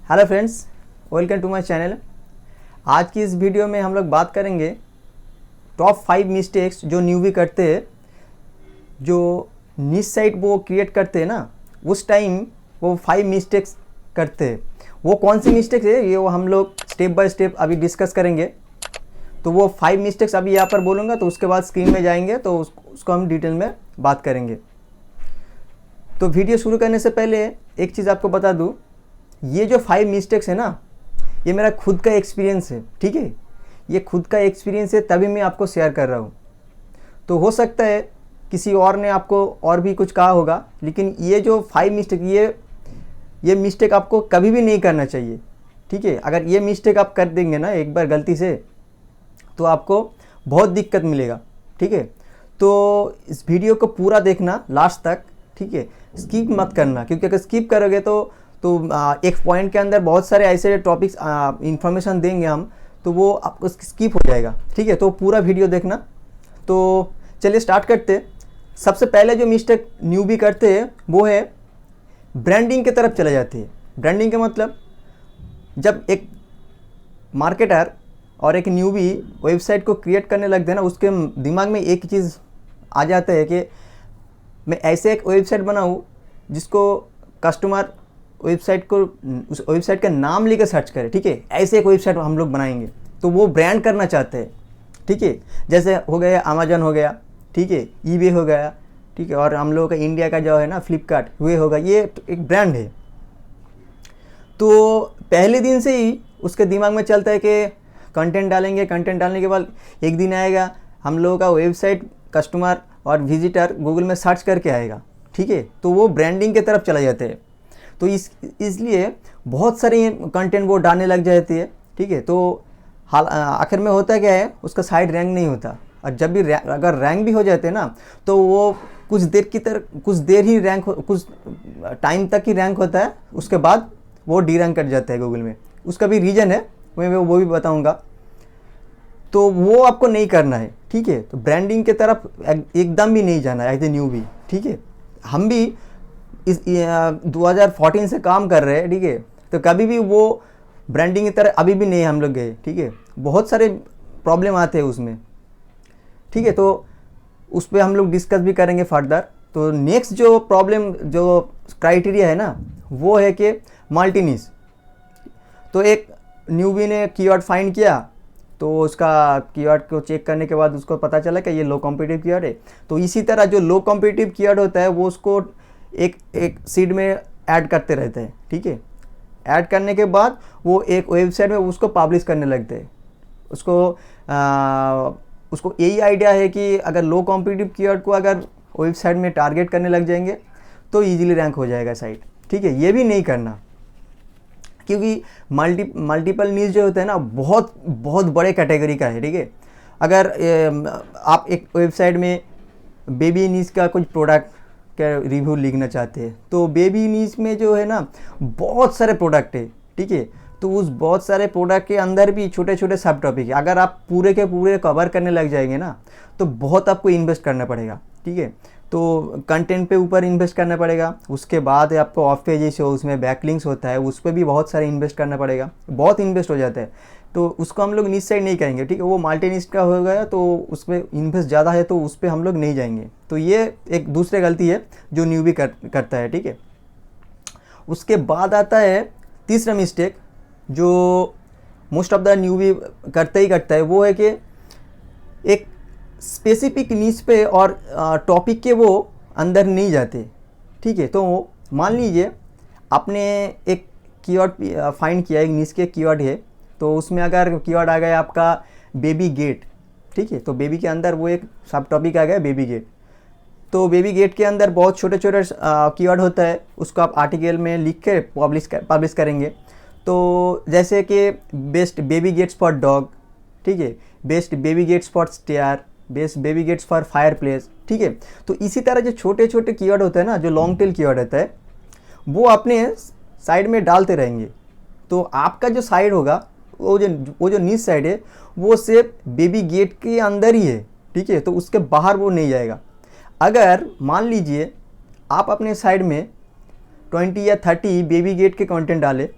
Hello friends, welcome to my channel. आज की इस वीडियो में हम लोग बात करेंगे टॉप 5 मिस्टेक्स जो न्यूबी करते हैं, जो निश साइट वो क्रिएट करते हैं ना, उस टाइम वो 5 मिस्टेक्स करते हैं। वो कौन सी मिस्टेक्स है ये वो हम लोग स्टेप बाय स्टेप अभी डिस्कस करेंगे। तो वो 5 मिस्टेक्स अभी यहाँ पर बोलूँगा, तो उसके बाद स्क्रीन में जाएंगे तो उसको हम डिटेल में बात करेंगे। तो वीडियो शुरू करने से पहले एक चीज़ आपको बता दूँ, ये जो 5 मिस्टेक्स है ना, ये मेरा खुद का एक्सपीरियंस है। ठीक है, ये खुद का एक्सपीरियंस है, तभी मैं आपको शेयर कर रहा हूँ। तो हो सकता है किसी और ने आपको और भी कुछ कहा होगा, लेकिन ये जो 5 मिस्टेक, ये मिस्टेक आपको कभी भी नहीं करना चाहिए। ठीक है, अगर ये मिस्टेक आप कर देंगे ना एक बार गलती से, तो आपको बहुत दिक्कत मिलेगा। ठीक है, तो इस वीडियो को पूरा देखना लास्ट तक। ठीक है, स्किप मत करना, क्योंकि अगर स्किप करोगे तो एक पॉइंट के अंदर बहुत सारे ऐसे टॉपिक्स इंफॉर्मेशन देंगे हम, तो वो आपको स्किप हो जाएगा। ठीक है, तो पूरा वीडियो देखना। तो चलिए स्टार्ट करते। सबसे पहले जो मिस्टेक न्यूबी करते हैं वो है ब्रांडिंग की तरफ चले जाते हैं। ब्रांडिंग का मतलब, जब एक मार्केटर और एक न्यूबी वेबसाइट को क्रिएट करने लगते हैं ना, उसके दिमाग में एक चीज़ आ जाता है कि मैं ऐसे एक वेबसाइट बनाऊँ जिसको कस्टमर वेबसाइट को, उस वेबसाइट का नाम लेकर सर्च करें। ठीक है, ऐसे एक वेबसाइट हम लोग बनाएंगे, तो वो ब्रांड करना चाहते हैं। ठीक है, जैसे हो गया अमेजन हो गया, ठीक है, ईबे हो गया, ठीक है, और हम लोगों का इंडिया का जो है ना फ्लिपकार्ट, वे होगा, ये एक ब्रांड है। तो पहले दिन से ही उसके दिमाग में चलता है कि कंटेंट डालेंगे, कंटेंट डालने के बाद एक दिन आएगा हम लोगों का वेबसाइट कस्टमर और विजिटर गूगल में सर्च करके आएगा। ठीक है, तो वो ब्रांडिंग की तरफ चला जाते हैं। तो इसलिए बहुत सारे कंटेंट वो डालने लग जाती है। ठीक है, तो आखिर में होता क्या है, उसका साइट रैंक नहीं होता। और जब भी अगर रैंक भी हो जाते हैं ना, तो वो कुछ देर ही रैंक, कुछ टाइम तक ही रैंक होता है, उसके बाद वो डी रैंक कर जाता है गूगल में। उसका भी रीज़न है, मैं वो भी बताऊँगा। तो वो आपको नहीं करना है। ठीक है, तो ब्रांडिंग की तरफ एकदम भी नहीं जाना है एज ए न्यूबी। ठीक है, हम भी इस 2014 से काम कर रहे हैं। ठीक है, तो कभी भी वो ब्रांडिंग की तरह अभी भी नहीं हम लोग गए। ठीक है, बहुत सारे प्रॉब्लम आते हैं उसमें। ठीक है, तो उस पर हम लोग डिस्कस भी करेंगे फर्दर। तो नेक्स्ट जो प्रॉब्लम, जो क्राइटेरिया है ना, वो है कि मल्टी निश। तो एक न्यूबी ने कीवर्ड फाइंड किया, तो उसका कीवर्ड को चेक करने के बाद उसको पता चला कि ये लो कॉम्पिटिटिव कीवर्ड है। तो इसी तरह जो लो कॉम्पिटिटिव कीवर्ड होता है, वो उसको एक सीड में ऐड करते रहते हैं। ठीक है, ऐड करने के बाद वो एक वेबसाइट में उसको पब्लिश करने लगते हैं। उसको यही आइडिया है कि अगर लो कॉम्पिटिटिव कीवर्ड को अगर वेबसाइट में टारगेट करने लग जाएंगे तो इजीली रैंक हो जाएगा साइट। ठीक है, ये भी नहीं करना, क्योंकि मल्टीपल न्यूज़ जो होता है ना, बहुत बहुत बड़े कैटेगरी का है। ठीक है, अगर आप एक वेबसाइट में बेबी न्यूज़ का कुछ प्रोडक्ट का रिव्यू लिखना चाहते हैं, तो बेबी न्यूज़ में जो है ना बहुत सारे प्रोडक्ट है। ठीक है, तो उस बहुत सारे प्रोडक्ट के अंदर भी छोटे छोटे सब टॉपिक है। अगर आप पूरे के पूरे कवर करने लग जाएंगे ना, तो बहुत आपको इन्वेस्ट करना पड़ेगा। ठीक है, तो कंटेंट पे ऊपर इन्वेस्ट करना पड़ेगा। उसके बाद आपको ऑफ पेजेस हो, उसमें बैकलिंक्स होता है, उस पर भी बहुत सारे इन्वेस्ट करना पड़ेगा, बहुत इन्वेस्ट हो जाता है। तो उसको हम लोग निश साइड नहीं करेंगे। ठीक है, वो मल्टी निश का हो गया, तो उसमें इन्वेस्ट ज़्यादा है, तो उस पर हम लोग नहीं जाएंगे। तो ये एक दूसरी गलती है जो न्यूबी करता है। ठीक है, उसके बाद आता है तीसरा मिस्टेक, जो मोस्ट ऑफ द न्यूबी करता है, वो है कि एक स्पेसिफिक नीच पे और टॉपिक के वो अंदर नहीं जाते। ठीक है, तो मान लीजिए आपने एक कीवर्ड फाइंड किया, एक नीच के कीवर्ड है, तो उसमें अगर कीवर्ड आ गया आपका बेबी गेट। ठीक है, तो बेबी के अंदर वो एक सब टॉपिक आ गया बेबी गेट। तो बेबी गेट के अंदर बहुत छोटे छोटे कीवर्ड होता है, उसको आप आर्टिकल में लिख के पब्लिश करेंगे। तो जैसे कि best baby gates for dog, ठीक है, best baby gates for stair, best baby gates for fireplace. ठीक है, तो इसी तरह जो छोटे छोटे कीवर्ड होते हैं ना, जो लॉन्ग टेल कीवर्ड होता है, वो अपने साइड में डालते रहेंगे। तो आपका जो साइड होगा, वो जो नीच साइड है, वो सिर्फ बेबी गेट के अंदर ही है। ठीक है, तो उसके बाहर वो नहीं जाएगा। अगर मान लीजिए आप अपने साइड में 20 या 30 बेबी गेट के कंटेंट डाले,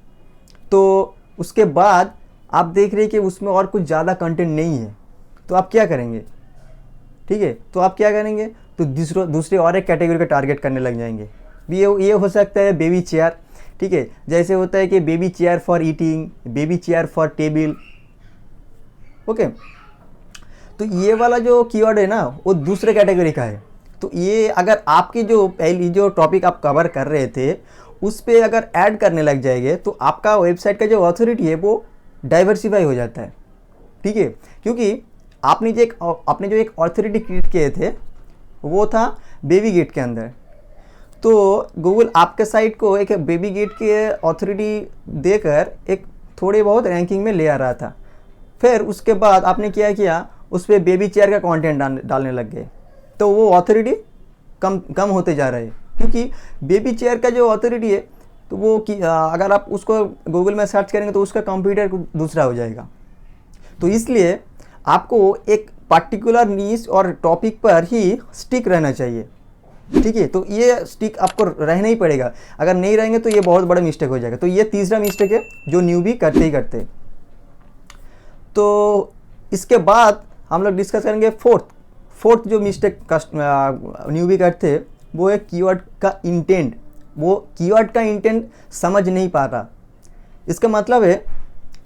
तो उसके बाद आप देख रहे हैं कि उसमें और कुछ ज़्यादा कंटेंट नहीं है, तो आप क्या करेंगे? ठीक है, तो आप क्या करेंगे? तो दूसरे और एक कैटेगरी का टारगेट करने लग जाएंगे। ये हो सकता है बेबी चेयर, ठीक है, जैसे होता है कि baby chair for eating, baby chair for table. Okay, तो ये वाला जो कीवर्ड है ना वो दूसरे कैटेगरी का है। तो ये अगर आपकी जो पहली जो टॉपिक आप कवर कर रहे थे उस पर अगर ऐड करने लग जाएंगे तो आपका वेबसाइट का जो ऑथोरिटी है वो डाइवर्सिफाई हो जाता है। ठीक है, क्योंकि आपने जो एक ऑथोरिटी क्रिएट किए थे वो था बेबी गेट के अंदर। तो गूगल आपके साइट को एक बेबी गेट के ऑथोरिटी देकर एक थोड़े बहुत रैंकिंग में ले आ रहा था। फिर उसके बाद आपने क्या किया, उस पर बेबी चेयर का कंटेंट डालने लग गए, तो वो ऑथोरिटी कम होते जा रहे हैं। क्योंकि बेबी चेयर का जो ऑथोरिटी है तो वो अगर आप उसको गूगल में सर्च करेंगे तो उसका कंप्यूटर दूसरा हो जाएगा। तो इसलिए आपको एक पर्टिकुलर नीश और टॉपिक पर ही स्टिक रहना चाहिए। ठीक है, तो ये स्टिक आपको रहना ही पड़ेगा, अगर नहीं रहेंगे तो ये बहुत बड़ा मिस्टेक हो जाएगा। तो ये तीसरा मिस्टेक है जो न्यूबी करते ही करते। तो इसके बाद हम लोग डिस्कस करेंगे फोर्थ जो मिस्टेक न्यूबी करते हैं वो है कीवर्ड का इंटेंट। वो कीवर्ड का इंटेंट समझ नहीं पा रहा। इसका मतलब है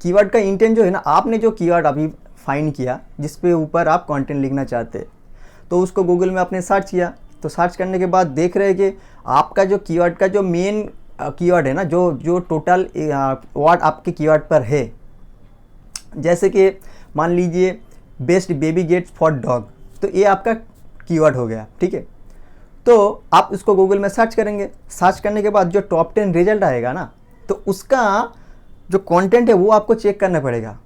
कीवर्ड का इंटेंट जो है ना, आपने जो कीवर्ड अभी फाइंड किया जिस पे ऊपर आप कंटेंट लिखना चाहते हैं, तो उसको गूगल में आपने सर्च किया। तो सर्च करने के बाद देख रहे हैं कि आपका जो कीवर्ड का जो मेन कीवर्ड है ना, जो टोटल वर्ड आपके कीवर्ड पर है, जैसे कि मान लीजिए best baby gates for dog, तो ये आपका कीवर्ड हो गया। ठीक है, तो आप इसको गूगल में सर्च करेंगे। सर्च करने के बाद जो टॉप 10 रिजल्ट आएगा ना, तो उसका जो कंटेंट है वो आपको चेक करना पड़ेगा।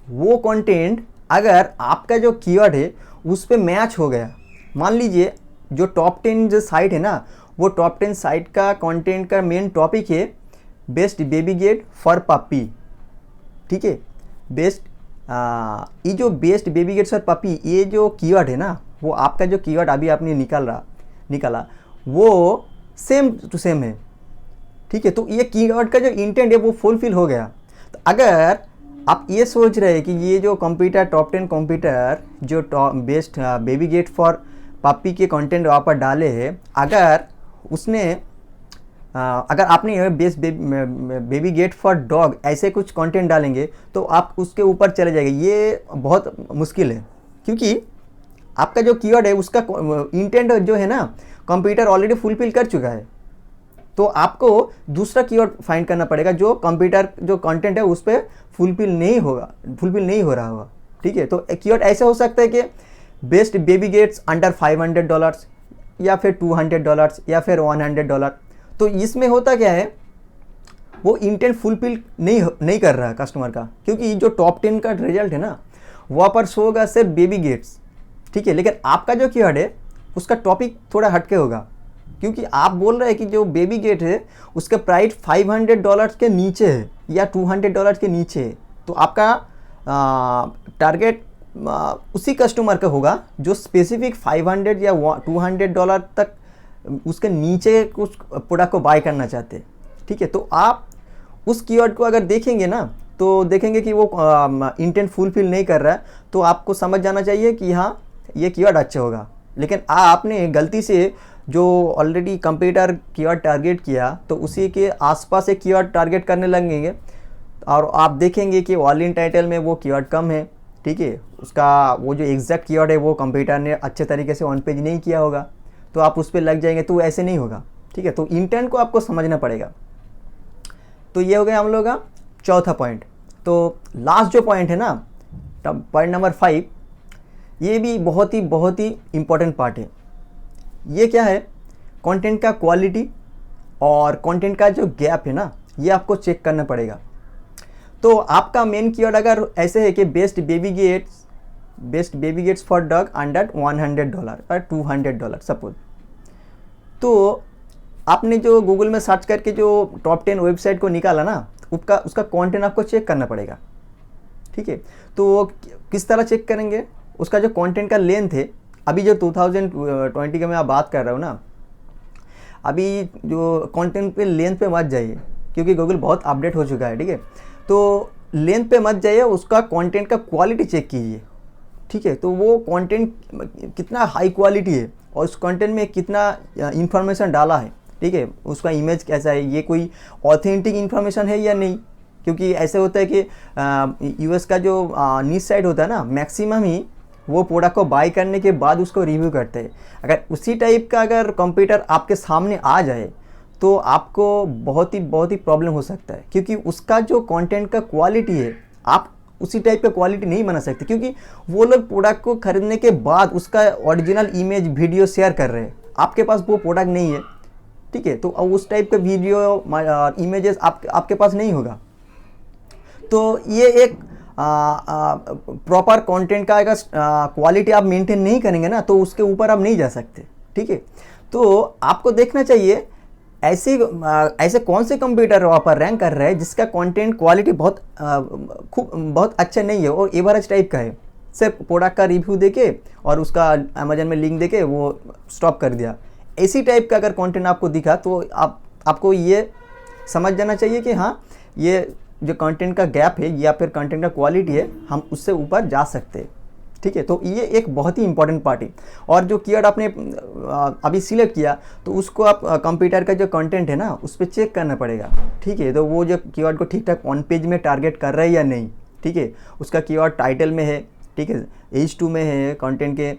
वो कंटेंट अगर आपका जो कीवर्ड है उस पर मैच हो गया, मान लीजिए जो टॉप 10 जो साइट है ना, वो टॉप 10 साइट का कंटेंट का मेन टॉपिक है best baby gate for puppy. ठीक है, ये जो best baby gates for puppy, ये जो कीवर्ड है ना, वो आपका जो कीवर्ड अभी आपने निकाला वो सेम टू सेम है। ठीक है, तो ये कीवर्ड का जो इंटेंट है वो फुलफिल हो गया। तो अगर आप ये सोच रहे हैं कि ये जो कंप्यूटर टॉप 10 कंप्यूटर जो best baby gate for puppy के कंटेंट वहाँ पर डाले हैं, अगर आपने best baby gate for dog ऐसे कुछ कंटेंट डालेंगे तो आप उसके ऊपर चले जाएंगे। ये बहुत मुश्किल है, क्योंकि आपका जो कीवर्ड है उसका इंटेंट जो है ना कंप्यूटर ऑलरेडी फुलफिल कर चुका है। तो आपको दूसरा कीवर्ड फाइंड करना पड़ेगा जो कंप्यूटर जो कंटेंट है उस पर फुलफिल नहीं हो रहा होगा। ठीक है, तो कीवर्ड ऐसा हो सकता है कि बेस्ट बेबी गेट्स अंडर $500 या फिर $200 या फिर $100। तो इसमें होता क्या है, वो इंटेंट फुलफिल नहीं कर रहा है कस्टमर का, क्योंकि जो टॉप 10 का रिजल्ट है ना वहाँ पर शो होगा सिर्फ बेबी गेट्स। ठीक है, लेकिन आपका जो कीवर्ड है उसका टॉपिक थोड़ा हटके होगा, क्योंकि आप बोल रहे हैं कि जो बेबी गेट है उसका प्राइस $500 के नीचे है या $200 के नीचे है। तो आपका टारगेट उसी कस्टमर का होगा जो स्पेसिफिक $500 या $200 तक उसके नीचे कुछ प्रोडक्ट को बाय करना चाहते हैं। ठीक है, तो आप उस कीवर्ड को अगर देखेंगे ना तो देखेंगे कि वो इंटेंट फुलफिल नहीं कर रहा है, तो आपको समझ जाना चाहिए कि हाँ ये कीवर्ड अच्छा होगा। लेकिन आपने गलती से जो ऑलरेडी कंप्यूटर कीवर्ड टारगेट किया तो उसी के आसपास एक कीवर्ड टारगेट करने लगेंगे और आप देखेंगे कि ऑल-इन टाइटल में वो कीवर्ड कम है। ठीक है, उसका वो जो एग्जैक्ट कीवर्ड है वो कंप्यूटर ने अच्छे तरीके से ऑन पेज नहीं किया होगा, तो आप उस पर लग जाएंगे, तो ऐसे नहीं होगा। ठीक है, तो इंटेंट को आपको समझना पड़ेगा। तो ये हो गया हम लोग का चौथा पॉइंट। तो लास्ट जो पॉइंट है ना, पॉइंट नंबर 5, ये भी बहुत ही इम्पोर्टेंट पार्ट है। ये क्या है, कंटेंट का क्वालिटी और कंटेंट का जो गैप है ना, ये आपको चेक करना पड़ेगा। तो आपका मेन कीवर्ड अगर ऐसे है कि best baby gates for dog under $100 और $200 सपोज, तो आपने जो गूगल में सर्च करके जो टॉप 10 वेबसाइट को निकाला ना, उसका कंटेंट आपको चेक करना पड़ेगा। ठीक है, तो किस तरह चेक करेंगे, उसका जो कंटेंट का लेंथ है, अभी जो 2020 के मैं आप बात कर रहा हूँ ना, अभी जो कंटेंट पे लेंथ पे मत जाइए, क्योंकि गूगल बहुत अपडेट हो चुका है, ठीक है। तो लेंथ पे मत जाइए, उसका कंटेंट का क्वालिटी चेक कीजिए, ठीक है। तो वो कंटेंट कितना हाई क्वालिटी है और उस कंटेंट में कितना इंफॉर्मेशन डाला है, ठीक है, उसका इमेज कैसा है, ये कोई ऑथेंटिक इन्फॉर्मेशन है या नहीं। क्योंकि ऐसे होता है कि यूएस का जो नीच साइट होता है ना, मैक्सिमम ही वो प्रोडक्ट को बाय करने के बाद उसको रिव्यू करते हैं। अगर उसी टाइप का अगर कंप्यूटर आपके सामने आ जाए तो आपको बहुत ही प्रॉब्लम हो सकता है, क्योंकि उसका जो कंटेंट का क्वालिटी है आप उसी टाइप का क्वालिटी नहीं बना सकते, क्योंकि वो लोग प्रोडक्ट को खरीदने के बाद उसका ओरिजिनल इमेज वीडियो शेयर कर रहे हैं, आपके पास वो प्रोडक्ट नहीं है, ठीक है। तो अब उस टाइप का वीडियो इमेजेस आपके पास नहीं होगा। तो ये एक प्रॉपर कंटेंट का अगर क्वालिटी आप मेंटेन नहीं करेंगे ना, तो उसके ऊपर आप नहीं जा सकते, ठीक है। तो आपको देखना चाहिए ऐसे कौन से कंप्यूटर वहाँ पर रैंक कर रहे हैं जिसका कंटेंट क्वालिटी बहुत अच्छा नहीं है और एवरेज टाइप का है, सिर्फ प्रोडक्ट का रिव्यू देके और उसका अमेजन में लिंक देके वो स्टॉप कर दिया। इसी टाइप का अगर कंटेंट आपको दिखा तो आपको ये समझ जाना चाहिए कि हाँ, ये जो कंटेंट का गैप है या फिर कंटेंट का क्वालिटी है, हम उससे ऊपर जा सकते हैं, ठीक है। तो ये एक बहुत ही इंपॉर्टेंट पार्ट है। और जो कीवर्ड आपने अभी सिलेक्ट किया तो उसको आप कंप्यूटर का जो कंटेंट है ना उस पर चेक करना पड़ेगा, ठीक है। तो वो जो कीवर्ड को ठीक ठाक ऑन पेज में टारगेट कर रहा है या नहीं, ठीक है। उसका कीवर्ड टाइटल में है, ठीक है, H2 में है, कंटेंट के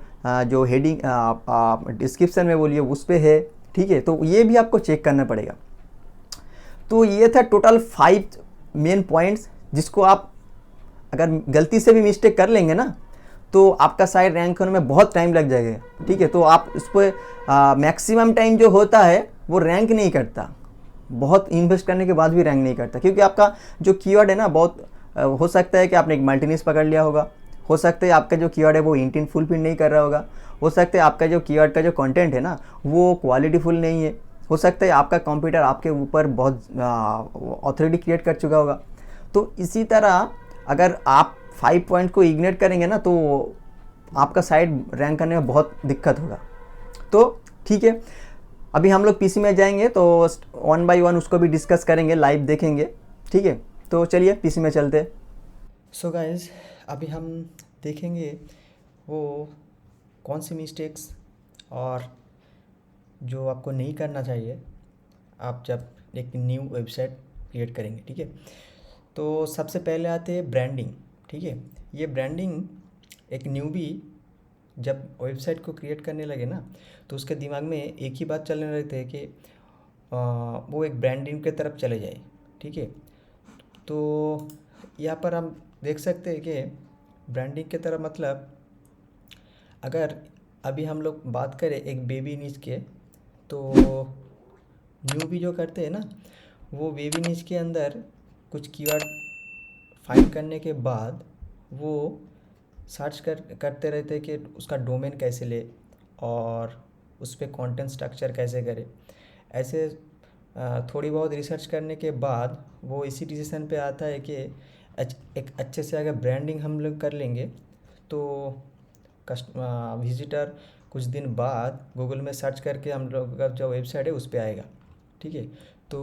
जो हेडिंग डिस्क्रिप्शन में बोलिए उस पर है, ठीक है। तो ये भी आपको चेक करना पड़ेगा। तो ये था टोटल 5 मेन पॉइंट्स, जिसको आप अगर गलती से भी मिस्टेक कर लेंगे ना तो आपका साइट रैंक होने में बहुत टाइम लग जाएगा, ठीक है। तो आप उस पर मैक्सिमम टाइम जो होता है वो रैंक नहीं करता, बहुत इन्वेस्ट करने के बाद भी रैंक नहीं करता, क्योंकि आपका जो कीवर्ड है ना बहुत हो सकता है कि आपने एक मल्टीनिश पकड़ लिया होगा, हो सकता है आपका जो कीवर्ड है वो इंटेंट फुलफिल नहीं कर रहा होगा, हो सकता है आपका जो कीवर्ड का जो कंटेंट है ना वो क्वालिटीफुल नहीं है, हो सकता है आपका कंप्यूटर आपके ऊपर बहुत ऑथोरिटी क्रिएट कर चुका होगा। तो इसी तरह अगर आप 5 पॉइंट को इग्नोर करेंगे ना तो आपका साइट रैंक करने में बहुत दिक्कत होगा। तो ठीक है, अभी हम लोग पीसी में जाएंगे तो 1 बाय 1 उसको भी डिस्कस करेंगे, लाइव देखेंगे, ठीक है। तो चलिए पीसी में चलते। सो गाइस, अभी हम देखेंगे वो कौन सी मिस्टेक्स और जो आपको नहीं करना चाहिए आप जब एक न्यू वेबसाइट क्रिएट करेंगे, ठीक है। तो सबसे पहले आते हैं ब्रांडिंग, ठीक है। ये ब्रांडिंग एक न्यूबी जब वेबसाइट को क्रिएट करने लगे ना तो उसके दिमाग में एक ही बात चलने रहती है कि वो एक ब्रांडिंग के तरफ चले जाए, ठीक है। तो यहाँ पर हम देख सकते हैं कि ब्रांडिंग के तरफ मतलब अगर अभी हम लोग बात करें एक बेबी नीच के, तो न्यूबी जो करते हैं ना वो बेबी नीच के अंदर कुछ कीवर्ड फाइंड करने के बाद वो सर्च करते रहते हैं कि उसका डोमेन कैसे ले और उस पर कंटेंट स्ट्रक्चर कैसे करे। ऐसे थोड़ी बहुत रिसर्च करने के बाद वो इसी डिसीजन पे आता है कि एक अच्छे से अगर ब्रांडिंग हम लोग कर लेंगे तो विजिटर कुछ दिन बाद गूगल में सर्च करके हम लोग का जो वेबसाइट है उस पर आएगा, ठीक है। तो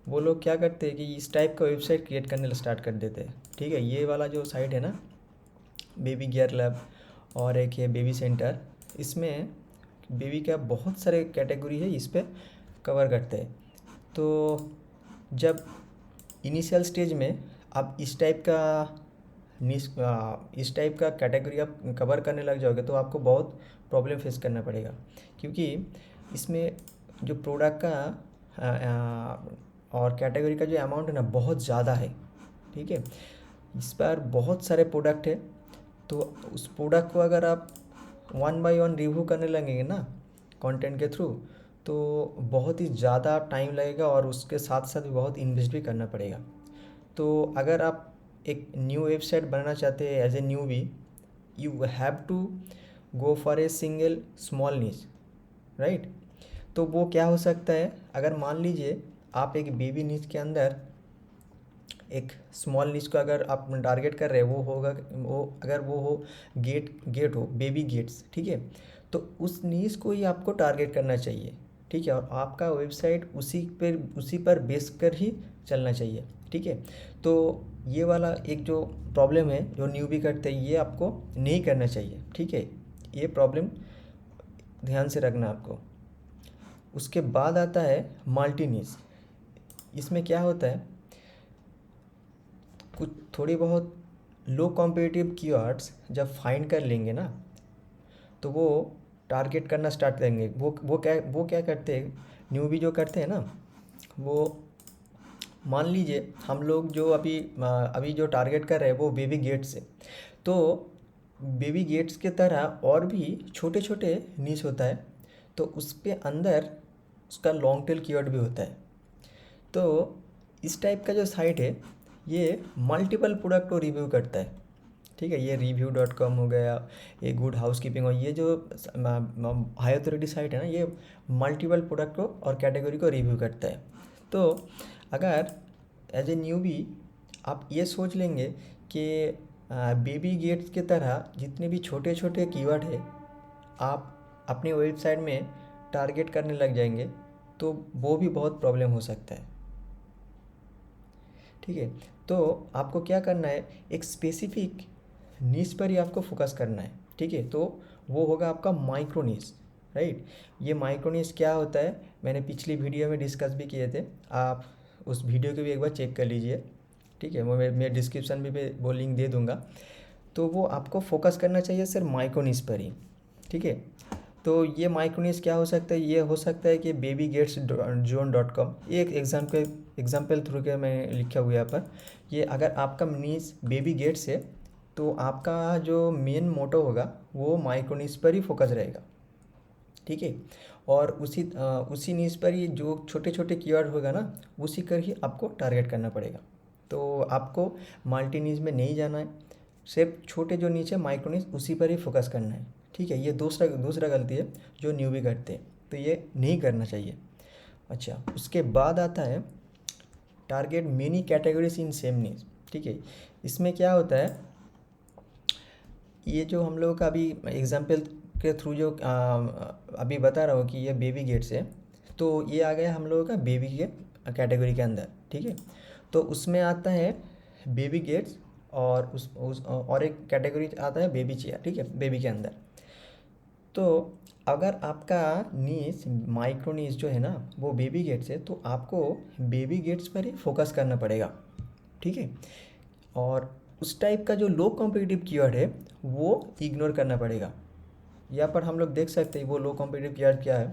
वो लोग क्या करते हैं कि इस टाइप का वेबसाइट क्रिएट करने स्टार्ट कर देते हैं, ठीक है। ये वाला जो साइट है ना बेबी गियर लैब और एक है बेबी सेंटर, इसमें बेबी का बहुत सारे कैटेगरी है, इस पर कवर करते हैं। तो जब इनिशियल स्टेज में आप इस टाइप का कैटेगरी आप कवर करने लग जाओगे तो आपको बहुत प्रॉब्लम फेस करना पड़ेगा, क्योंकि इसमें जो प्रोडक्ट का और कैटेगरी का जो अमाउंट है ना बहुत ज़्यादा है, ठीक है। इस पर बहुत सारे प्रोडक्ट है, तो उस प्रोडक्ट को अगर आप 1 बाय 1 रिव्यू करने लगेंगे ना कंटेंट के थ्रू तो बहुत ही ज़्यादा टाइम लगेगा और उसके साथ साथ बहुत इन्वेस्ट भी करना पड़ेगा। तो अगर आप एक न्यू वेबसाइट बनाना चाहते हैं as a newbie, you have to go for a single small niche, right. तो वो क्या हो सकता है, अगर मान लीजिए आप एक बेबी नीच के अंदर एक स्मॉल नीच को अगर आप टारगेट कर रहे हैं, वो हो गेट हो बेबी गेट्स, ठीक है। तो उस नीच को ही आपको टारगेट करना चाहिए, ठीक है। और आपका वेबसाइट उसी पर बेस कर ही चलना चाहिए, ठीक है। तो ये वाला एक जो प्रॉब्लम है जो न्यूबी करते हैं, ये आपको नहीं करना चाहिए, ठीक है। ये प्रॉब्लम ध्यान से रखना आपको। उसके बाद आता है मल्टी नीश। इसमें क्या होता है, कुछ थोड़ी बहुत लो कॉम्पिटिटिव कीवर्ड्स जब फाइंड कर लेंगे ना, तो वो टारगेट करना स्टार्ट करेंगे। वो क्या करते हैं, न्यूबी जो करते हैं ना, वो मान लीजिए हम लोग जो अभी जो टारगेट कर रहे हैं वो बेबी गेट्स है। तो बेबी गेट्स के तरह और भी छोटे छोटे नीश होता है, तो उसके अंदर उसका लॉन्ग टेल कीवर्ड भी होता है। तो इस टाइप का जो साइट है ये मल्टीपल प्रोडक्ट को रिव्यू करता है, ठीक है। ये review.com हो गया, ये गुड हाउस कीपिंग, और ये जो हाई अथॉरिटी साइट है ना, ये मल्टीपल प्रोडक्ट को और कैटेगरी को रिव्यू करता है। तो अगर एज ए न्यूबी आप ये सोच लेंगे कि बेबी गेट्स की तरह जितने भी छोटे छोटे कीवर्ड है आप अपनी वेबसाइट में टारगेट करने लग जाएंगे, तो वो भी बहुत प्रॉब्लम हो सकता है, ठीक है। तो आपको क्या करना है, एक स्पेसिफिक नीश पर ही आपको फोकस करना है, ठीक है। तो वो होगा आपका माइक्रो नीश, राइट। ये माइक्रो नीश क्या होता है, मैंने पिछली वीडियो में डिस्कस भी किए थे, आप उस वीडियो को भी एक बार चेक कर लीजिए, ठीक है। वो मैं डिस्क्रिप्शन में भी वो लिंक दे दूँगा। तो वो आपको फोकस करना चाहिए सिर्फ माइक्रो नीश पर ही, ठीक है। तो ये माइक्रो नीश क्या हो सकता है, ये हो सकता है कि babygets.zone.com, ये एक एग्जाम्पल थ्रू के मैं लिखा हुआ है यहाँ पर। ये अगर आपका नीश बेबी गेट्स है तो आपका जो मेन मोटो होगा वो माइक्रो नीश पर ही फोकस रहेगा, ठीक है। और उसी नीश पर ही जो छोटे छोटे कीवर्ड होगा ना, उसी कर ही आपको टारगेट करना पड़ेगा। तो आपको मल्टी नीश में नहीं जाना है, सिर्फ छोटे जो नीचे माइक्रो नीश उसी पर ही फोकस करना है, ठीक है। ये दूसरा गलती है जो न्यूबी करते हैं, तो ये नहीं करना चाहिए। अच्छा, उसके बाद आता है target many categories in same niche, ठीक है। इसमें क्या होता है, ये जो हम लोगों का अभी एग्जाम्पल के थ्रू जो अभी बता रहा हूँ कि ये बेबी गेट्स है, तो ये आ गया हम लोगों का बेबी के कैटेगरी के अंदर, ठीक है। तो उसमें आता है बेबी गेट्स, और और एक कैटेगरी आता है बेबी चेयर, ठीक है, बेबी के अंदर। तो अगर आपका नीश माइक्रो नीश जो है ना वो बेबी गेट्स है, तो आपको बेबी गेट्स पर ही फोकस करना पड़ेगा, ठीक है। और उस टाइप का जो लो कॉम्पिटिटिव कीवर्ड है वो इग्नोर करना पड़ेगा। यहाँ पर हम लोग देख सकते हैं वो लो कॉम्पिटिटिव कीवर्ड क्या है।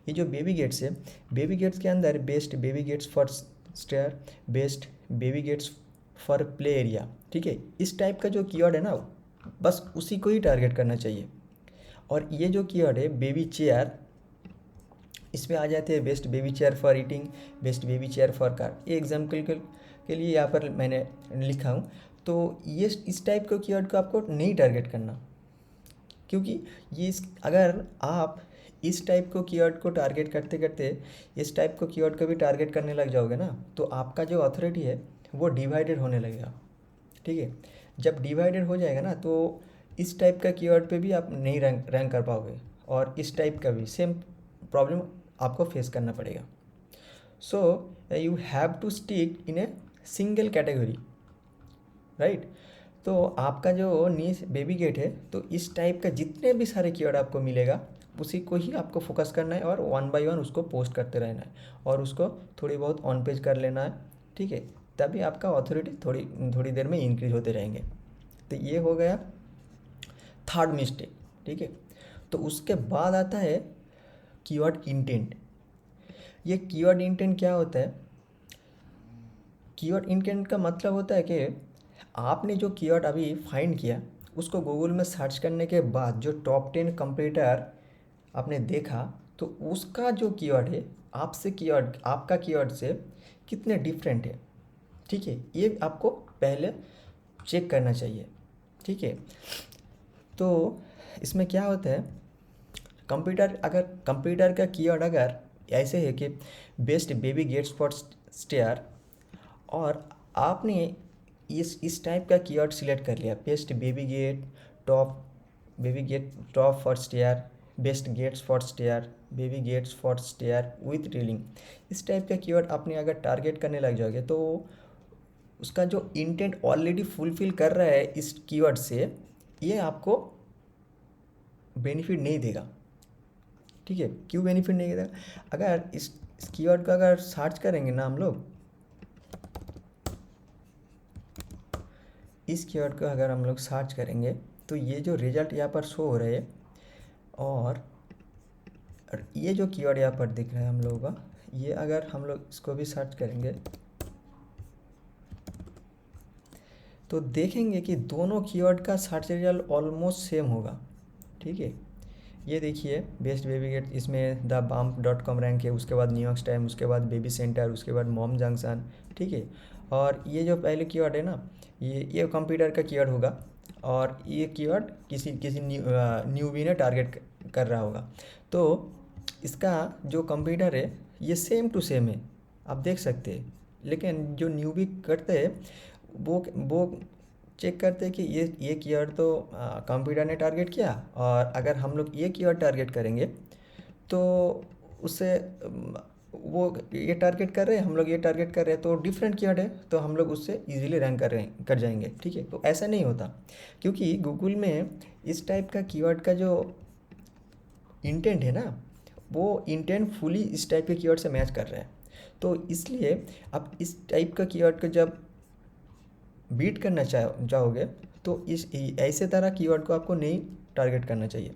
ये जो बेबी गेट्स है, बेबी गेट्स के अंदर best baby gates for stair, best baby gates for play area, ठीक है। इस टाइप का जो कीवर्ड है ना, बस उसी को ही टारगेट करना चाहिए। और ये जो कीवर्ड है बेबी चेयर, इसमें आ जाते हैं best baby chair for eating, best baby chair for car. ये एग्जाम्पल के लिए यहाँ पर मैंने लिखा हूँ। तो ये इस टाइप के कीवर्ड को आपको नहीं टारगेट करना, क्योंकि अगर आप इस टाइप को कीवर्ड को टारगेट करते करते इस टाइप को कीवर्ड को भी टारगेट करने लग जाओगे ना, तो आपका जो अथॉरिटी है वो डिवाइडेड होने लगेगा, ठीक है। जब डिवाइडेड हो जाएगा ना, तो इस टाइप का कीवर्ड पे भी आप नहीं रैंक कर पाओगे, और इस टाइप का भी सेम प्रॉब्लम आपको फेस करना पड़ेगा। So you have to stick in a single category, right. तो आपका जो नीश बेबी गेट है, तो इस टाइप का जितने भी सारे कीवर्ड आपको मिलेगा उसी को ही आपको फोकस करना है, और वन बाय वन उसको पोस्ट करते रहना है, और उसको थोड़ी बहुत ऑन पेज कर लेना है, ठीक है। तभी आपका अथॉरिटी थोड़ी देर में इंक्रीज होते रहेंगे। तो ये हो गया थर्ड मिस्टेक, ठीक है। तो उसके बाद आता है कीवर्ड इंटेंट। ये कीवर्ड इंटेंट क्या होता है, कीवर्ड इंटेंट का मतलब होता है कि आपने जो कीवर्ड अभी फाइंड किया उसको गूगल में सर्च करने के बाद जो टॉप 10 कंपटीटर आपने देखा, तो उसका जो कीवर्ड है आपका कीवर्ड से कितने डिफरेंट है, ठीक है। ये आपको पहले चेक करना चाहिए, ठीक है। तो इसमें क्या होता है, कंप्यूटर का कीवर्ड अगर ऐसे है कि best baby gates for stair, और आपने इस टाइप का कीवर्ड सिलेक्ट कर लिया, best baby gate top for stair, best gates for stair, baby gates for stair with drilling, इस टाइप का कीवर्ड आपने अगर टारगेट करने लग जाओगे तो उसका जो इंटेंट ऑलरेडी फुलफिल कर रहा है इस कीवर्ड से, ये आपको बेनिफिट नहीं देगा। ठीक है, क्यों बेनिफिट नहीं देगा? अगर इस कीवर्ड का अगर सर्च करेंगे ना हम लोग, इस कीवर्ड का अगर हम लोग सर्च करेंगे तो ये जो रिजल्ट यहाँ पर शो हो रहे हैं, और ये जो कीवर्ड यहाँ पर दिख रहा है हम लोगों का, ये अगर हम लोग इसको भी सर्च करेंगे तो देखेंगे कि दोनों कीवर्ड का सर्च रिजल्ट ऑलमोस्ट सेम होगा। ठीक है, ये देखिए बेस्ट बेबी गेट, इसमें द bump.com रैंक है, उसके बाद न्यूयॉर्क टाइम, उसके बाद बेबी सेंटर, उसके बाद मॉम जंक्शन। ठीक है, और ये जो पहले कीवर्ड है ना, ये कंप्यूटर का कीवर्ड होगा, और ये कीवर्ड किसी न्यूबी ने टारगेट कर रहा होगा। तो इसका जो कंप्यूटर है ये सेम टू सेम है, आप देख सकते हैं। लेकिन जो न्यूबी करते हैं वो चेक करते हैं कि ये कीवर्ड तो कंप्यूटर ने टारगेट किया, और अगर हम लोग ये कीवर्ड टारगेट करेंगे तो उससे वो ये टारगेट कर रहे हैं, हम लोग ये टारगेट कर रहे हैं, तो डिफरेंट कीवर्ड है, तो हम लोग उससे इजीली रैंक कर जाएंगे। ठीक है, तो ऐसा नहीं होता, क्योंकि गूगल में इस टाइप का कीवर्ड का जो इंटेंट है ना, वो इंटेंट फुली इस टाइप के कीवर्ड से मैच कर रहा है। तो इसलिए आप इस टाइप का कीवर्ड को जब बीट करना चाहोगे तो इस ऐसे तरह कीवर्ड को आपको नहीं टारगेट करना चाहिए,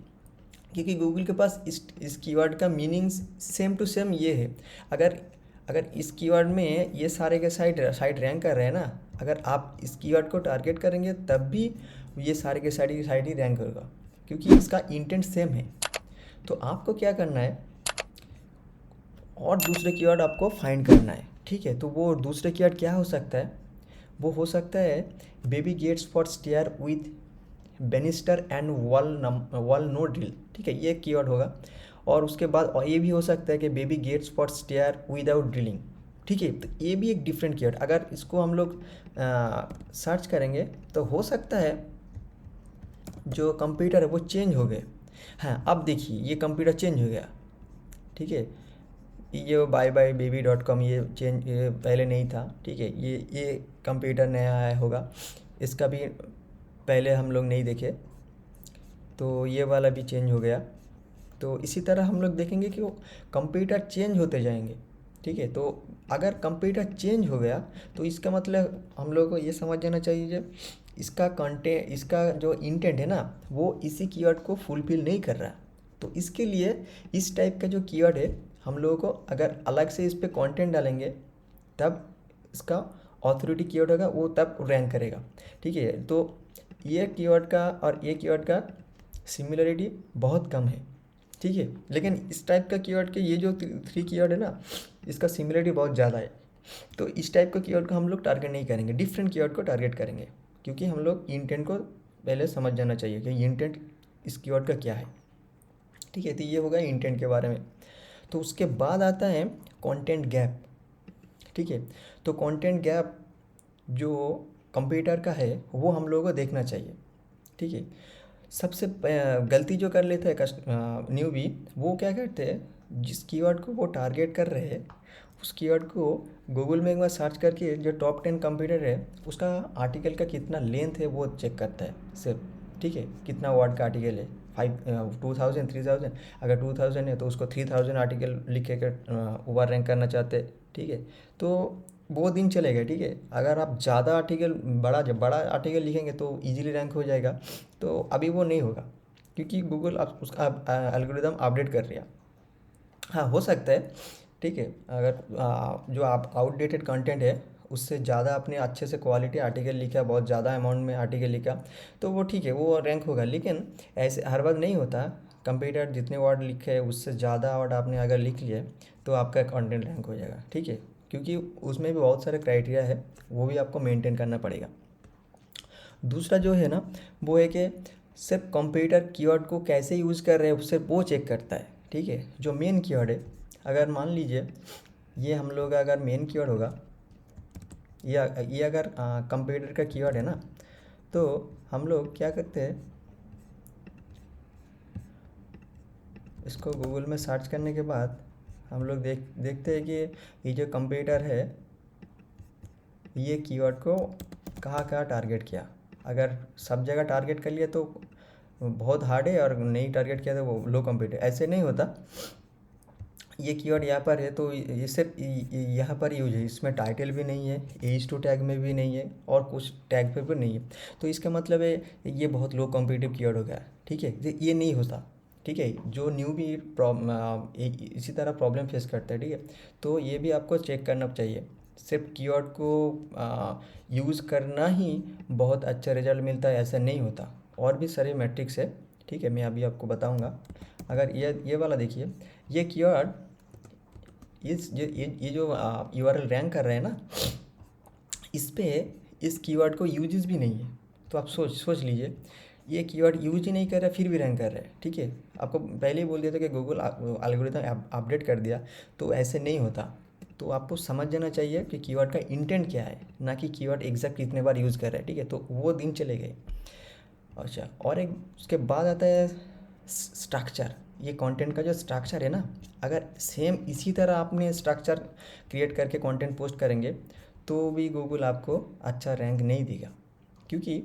क्योंकि गूगल के पास इस कीवर्ड का मीनिंग सेम टू सेम ये है। अगर इस कीवर्ड में ये सारे के साइट रैंक कर रहे हैं ना, अगर आप इस कीवर्ड को टारगेट करेंगे तब भी ये सारे के साइड ही रैंक होगा, क्योंकि इसका इंटेंट सेम है। तो आपको क्या करना है, और दूसरे कीवर्ड आपको फाइंड करना है। ठीक है, तो वो दूसरे कीवर्ड क्या हो सकता है? वो हो सकता है baby gates for stair with banister and wall no drill. ठीक है, ये कीवर्ड होगा। और उसके बाद और ये भी हो सकता है कि baby gates for stair without drilling. ठीक है, तो ये भी एक डिफरेंट कीवर्ड, अगर इसको हम लोग सर्च करेंगे तो हो सकता है जो कंप्यूटर है वो चेंज हो गए। हाँ, अब देखिए ये कंप्यूटर चेंज हो गया। ठीक है, ये buybebaby.com ये पहले नहीं था। ठीक है, ये कंप्यूटर नया आया होगा, इसका भी पहले हम लोग नहीं देखे, तो ये वाला भी चेंज हो गया। तो इसी तरह हम लोग देखेंगे कि वो कंप्यूटर चेंज होते जाएंगे। ठीक है, तो अगर कंप्यूटर चेंज हो गया तो इसका मतलब हम लोग को ये समझ जाना चाहिए कि इसका कंटेंट, इसका जो इंटेंट है ना, वो इसी कीवर्ड को फुलफिल नहीं कर रहा। तो इसके लिए इस टाइप का जो कीवर्ड है, हम लोगों को अगर अलग से इस पर कंटेंट डालेंगे तब इसका ऑथोरिटी कीवर्ड होगा, वो तब रैंक करेगा। ठीक है, तो ये कीवर्ड का और ये कीवर्ड का सिमिलरिटी बहुत कम है। ठीक है, लेकिन इस टाइप का कीवर्ड के ये जो 3 कीवर्ड है ना, इसका सिमिलरिटी बहुत ज़्यादा है। तो इस टाइप का कीवर्ड को हम लोग टारगेट नहीं करेंगे, डिफरेंट कीवर्ड को टारगेट करेंगे, क्योंकि हम लोग इंटेंट को पहले समझ जाना चाहिए कि इंटेंट इस कीवर्ड का क्या है। ठीक है, तो ये होगा इंटेंट के बारे में। तो उसके बाद आता है कंटेंट गैप। ठीक है, तो कंटेंट गैप जो कंप्यूटर का है वो हम लोगों को देखना चाहिए। ठीक है, सबसे गलती जो कर लेता है न्यूबी, वो क्या करते हैं, जिस कीवर्ड को वो टारगेट कर रहे हैं उस कीवर्ड को गूगल में एक बार सर्च करके जो टॉप 10 कंप्यूटर है उसका आर्टिकल का कितना लेंथ है वो चेक करता है सिर्फ। ठीक है, कितना वर्ड का आर्टिकल है, 2000 3000, अगर 2000 है तो उसको 3000 आर्टिकल लिख के ओवर रैंक करना चाहते हैं। ठीक है, तो वो दिन चलेगा। ठीक है, अगर आप ज़्यादा आर्टिकल बड़ा आर्टिकल लिखेंगे तो इजीली रैंक हो जाएगा, तो अभी वो नहीं होगा, क्योंकि गूगल आप उसका एल्गोरिदम अपडेट कर रही है। हाँ, हो सकता है। ठीक है, अगर जो आप आउटडेटेड कंटेंट है उससे ज़्यादा आपने अच्छे से क्वालिटी आर्टिकल लिखा, बहुत ज़्यादा अमाउंट में आर्टिकल लिखा, तो वो ठीक है, वो रैंक होगा। लेकिन ऐसे हर बार नहीं होता, कंप्यूटर जितने वर्ड लिखे है उससे ज़्यादा वर्ड आपने अगर लिख लिए तो आपका कंटेंट रैंक हो जाएगा। ठीक है, क्योंकि उसमें भी बहुत सारे क्राइटेरिया है, वो भी आपको मेंटेन करना पड़ेगा। दूसरा जो है ना, वो है कि सिर्फ कंप्यूटर कीवर्ड को कैसे यूज़ कर रहे हैं उससे वो चेक करता है। ठीक है, जो मेन कीवर्ड है, अगर मान लीजिए ये हम लोग का अगर मेन कीवर्ड होगा, ये अगर कंप्यूटर का कीवर्ड है ना, तो हम लोग क्या करते हैं, इसको गूगल में सर्च करने के बाद हम लोग देखते हैं कि ये जो कंप्यूटर है ये कीवर्ड को कहाँ कहाँ टारगेट किया। अगर सब जगह टारगेट कर लिया तो बहुत हार्ड है, और नहीं टारगेट किया तो वो लो कंप्यूटर। ऐसे नहीं होता। ये कीवर्ड यहाँ पर है तो ये सिर्फ यहाँ पर यूज है, इसमें टाइटल भी नहीं है, H2 टैग में भी नहीं है, और कुछ टैग पे भी नहीं है। तो इसका मतलब है ये बहुत लो कॉम्पिटिटिव कीवर्ड हो गया। ठीक है, ये नहीं होता। ठीक है, जो न्यू भी इसी तरह प्रॉब्लम फेस करता है। ठीक है, तो ये भी आपको चेक करना चाहिए। सिर्फ कीवर्ड को यूज़ करना ही बहुत अच्छा रिजल्ट मिलता है ऐसा नहीं होता, और भी सारे मैट्रिक्स है। ठीक है, मैं अभी आपको बताऊंगा। अगर ये वाला देखिए, ये कीवर्ड ये जो URL रैंक कर रहे हैं ना, इस पे इस कीवर्ड को यूजेस भी नहीं है। तो आप सोच लीजिए, ये कीवर्ड यूज ही नहीं कर रहा फिर भी रैंक कर रहा है। ठीक है, आपको पहले ही बोल दिया था कि गूगल एल्गोरिथम अपडेट कर दिया, तो ऐसे नहीं होता। तो आपको समझ जाना चाहिए कि कीवर्ड का इंटेंट क्या है, ना कि कीवर्ड एग्जैक्ट कितने बार यूज़ कर रहा है। ठीक है, तो वो दिन चले गए। अच्छा, और एक उसके बाद आता है स्ट्रक्चर। ये कंटेंट का जो स्ट्रक्चर है ना, अगर सेम इसी तरह आपने स्ट्रक्चर क्रिएट करके कंटेंट पोस्ट करेंगे तो भी गूगल आपको अच्छा रैंक नहीं देगा। क्योंकि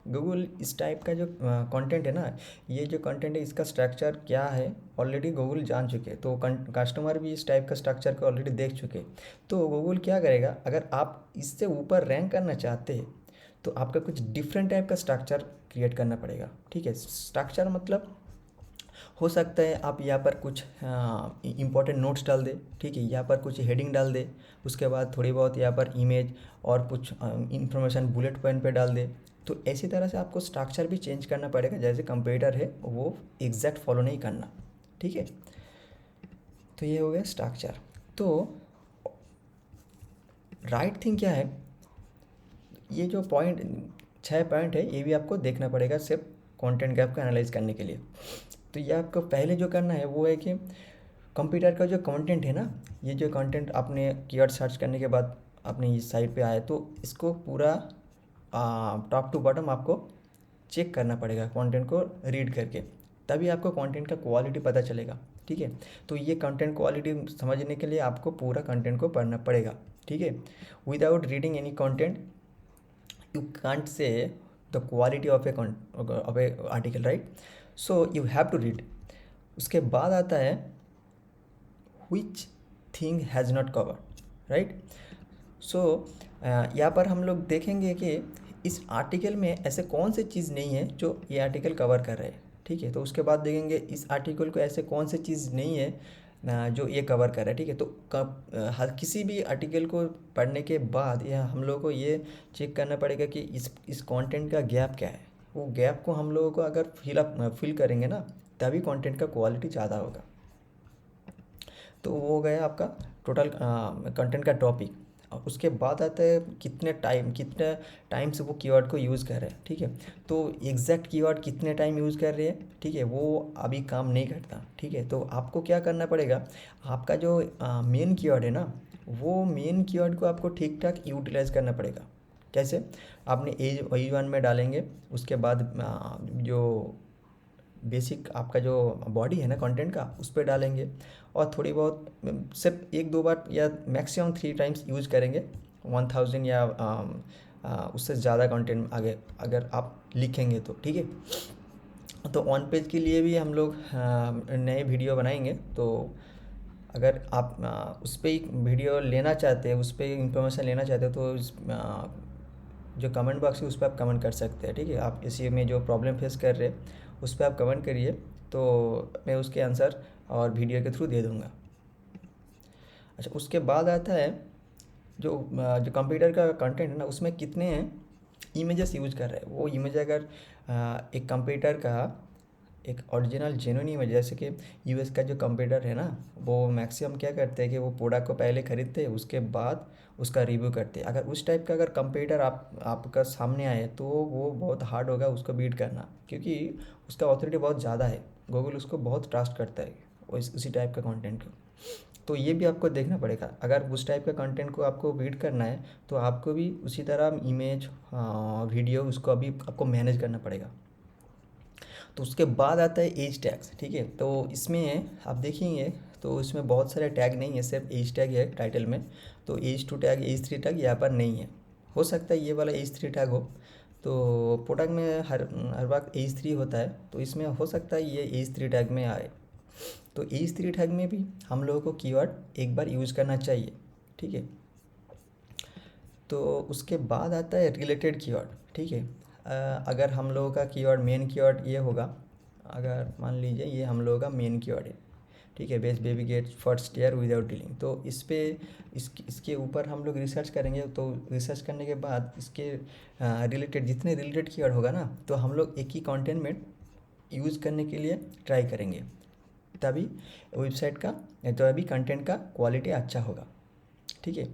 गूगल इस टाइप का जो कंटेंट है ना, ये जो कंटेंट है इसका स्ट्रक्चर क्या है ऑलरेडी गूगल जान चुके हैं। तो कस्टमर भी इस टाइप का स्ट्रक्चर को ऑलरेडी देख चुके हैं। तो गूगल क्या करेगा, अगर आप इससे ऊपर रैंक करना चाहते हैं तो आपका कुछ डिफरेंट टाइप का स्ट्रक्चर क्रिएट करना पड़ेगा। ठीक है, स्ट्रक्चर मतलब हो सकता है आप यहाँ पर कुछ इंपॉर्टेंट नोट्स डाल दें। ठीक है, यहाँ पर कुछ हेडिंग डाल दें, उसके बाद थोड़ी बहुत यहाँ पर इमेज और कुछ इंफॉर्मेशन बुलेट पॉइंट पे डाल दें। तो ऐसी तरह से आपको स्ट्रक्चर भी चेंज करना पड़ेगा, जैसे कंप्यूटर है वो एग्जैक्ट फॉलो नहीं करना। ठीक है, तो ये हो गया स्ट्रक्चर। तो राइट थिंग क्या है, ये जो पॉइंट 6 पॉइंट है ये भी आपको देखना पड़ेगा सिर्फ कंटेंट गैप को एनालाइज करने के लिए। तो ये आपको पहले जो करना है वो है कि कंप्यूटर का जो कंटेंट है ना, ये जो कंटेंट आपने कीवर्ड सर्च करने के बाद आपने इस साइट पे आया, तो इसको पूरा टॉप टू बॉटम आपको चेक करना पड़ेगा कंटेंट को रीड करके, तभी आपको कंटेंट का क्वालिटी पता चलेगा। ठीक है, तो ये कंटेंट क्वालिटी समझने के लिए आपको पूरा कंटेंट को पढ़ना पड़ेगा। ठीक है, without reading any content you can't say the quality of a article, right? So you have to read. उसके बाद आता है which thing has not covered, right? So यहाँ पर हम लोग देखेंगे कि इस आर्टिकल में ऐसे कौन सी चीज़ नहीं है जो ये आर्टिकल कवर कर रहे हैं। ठीक है, तो उसके बाद देखेंगे इस आर्टिकल को ऐसे कौन सी चीज़ नहीं है जो ये कवर कर रहा है। ठीक है, तो हर किसी भी आर्टिकल को पढ़ने के बाद यह हम लोगों को ये चेक करना पड़ेगा कि इस कंटेंट का गैप क्या है। वो गैप को हम लोगों को अगर फिल करेंगे ना, तभी कंटेंट का क्वालिटी ज़्यादा होगा। तो वो हो गया आपका टोटल कंटेंट का टॉपिक। और उसके बाद आता है कितने टाइम से वो कीवर्ड को यूज़ कर रहे हैं। ठीक है, तो एग्जैक्ट कीवर्ड कितने टाइम यूज़ कर रहे हैं, ठीक है, वो अभी काम नहीं करता। ठीक है, तो आपको क्या करना पड़ेगा, आपका जो मेन कीवर्ड है ना, वो मेन कीवर्ड को आपको ठीक ठाक यूटिलाइज़ करना पड़ेगा। कैसे, आपने एज 1 में डालेंगे, उसके बाद जो बेसिक आपका जो बॉडी है ना कंटेंट का, उस पर डालेंगे, और थोड़ी बहुत सिर्फ 1-2 बार या मैक्सिमम 3 टाइम्स यूज करेंगे 1000 या उससे ज़्यादा कंटेंट आगे अगर आप लिखेंगे तो। ठीक है, तो 1 पेज के लिए भी हम लोग नए वीडियो बनाएंगे। तो अगर आप उस पर एक वीडियो लेना चाहते हैं, उस पर इंफॉर्मेशन लेना चाहते हैं, तो जो कमेंट बॉक्स है उस पर आप कमेंट कर सकते हैं। ठीक है, आप इसी में जो प्रॉब्लम फेस कर रहे हैं उस पर आप कमेंट करिए, तो मैं उसके आंसर और वीडियो के थ्रू दे दूँगा। अच्छा, उसके बाद आता है जो कंप्यूटर का कंटेंट है ना, उसमें कितने इमेजेस यूज कर रहे हैं। वो इमेज अगर एक कंप्यूटर का एक ओरिजिनल जेन्युइन इमेज, जैसे कि यूएस का जो कंप्यूटर है ना, वो मैक्सिमम क्या करते हैं कि वो प्रोडक्ट को पहले खरीदते हैं, उसके बाद उसका रिव्यू करते हैं। अगर उस टाइप का अगर कंप्यूटर आपका सामने आए तो वो बहुत हार्ड होगा उसको बीट करना, क्योंकि उसका ऑथोरिटी बहुत ज़्यादा है। गूगल उसको बहुत ट्रस्ट करता है उसी टाइप का कंटेंट को। तो ये भी आपको देखना पड़ेगा, अगर उस टाइप का कंटेंट को आपको बीट करना है तो आपको भी उसी तरह इमेज वीडियो उसको अभी आपको मैनेज करना पड़ेगा। तो उसके बाद आता है एज टैग्स, ठीक है। तो इसमें आप देखेंगे तो इसमें बहुत सारे टैग नहीं है, सिर्फ एज टैग है टाइटल में। तो एज 2 टैग, एज 3 टैग यहाँ पर नहीं है। हो सकता है ये वाला एज 3 टैग हो, तो प्रोडक्ट में हर वक्त एज 3 होता है, तो इसमें हो सकता है ये एज 3 टैग में आए। तो एज 3 टैग में भी हम लोगों को कीवर्ड एक बार यूज़ करना चाहिए, ठीक है। तो उसके बाद आता है रिलेटेड कीवर्ड, ठीक है। अगर हम लोगों का कीवर्ड, मेन कीवर्ड ये होगा, अगर मान लीजिए ये हम लोगों का मेन कीवर्ड है, ठीक है, best baby get first year without dealing. तो इसके ऊपर हम लोग रिसर्च करेंगे। तो रिसर्च करने के बाद इसके रिलेटेड जितने रिलेटेड कीवर्ड होगा ना, तो हम लोग एक ही कंटेंट में यूज़ करने के लिए ट्राई करेंगे, तभी वेबसाइट का, तो अभी कंटेंट का क्वालिटी अच्छा होगा, ठीक है।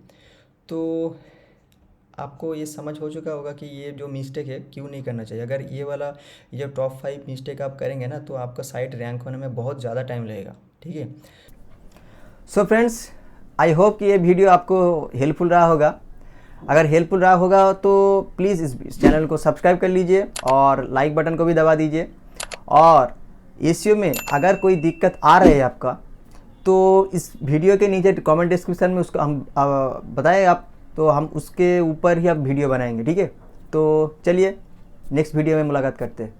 तो आपको ये समझ हो चुका होगा कि ये जो मिस्टेक है क्यों नहीं करना चाहिए। अगर ये टॉप 5 मिस्टेक आप करेंगे ना, तो आपका साइट रैंक होने में बहुत ज़्यादा टाइम लगेगा, ठीक है। सो फ्रेंड्स, आई होप कि ये वीडियो आपको हेल्पफुल रहा होगा। अगर हेल्पफुल रहा होगा तो प्लीज़ इस चैनल को सब्सक्राइब कर लीजिए और लाइक बटन को भी दबा दीजिए। और एसईओ में अगर कोई दिक्कत आ रही है आपका, तो इस वीडियो के नीचे कमेंट डिस्क्रिप्शन में उसको हम बताएं आप, तो हम उसके ऊपर ही अब वीडियो बनाएंगे, ठीक है। तो चलिए नेक्स्ट वीडियो में मुलाकात करते हैं।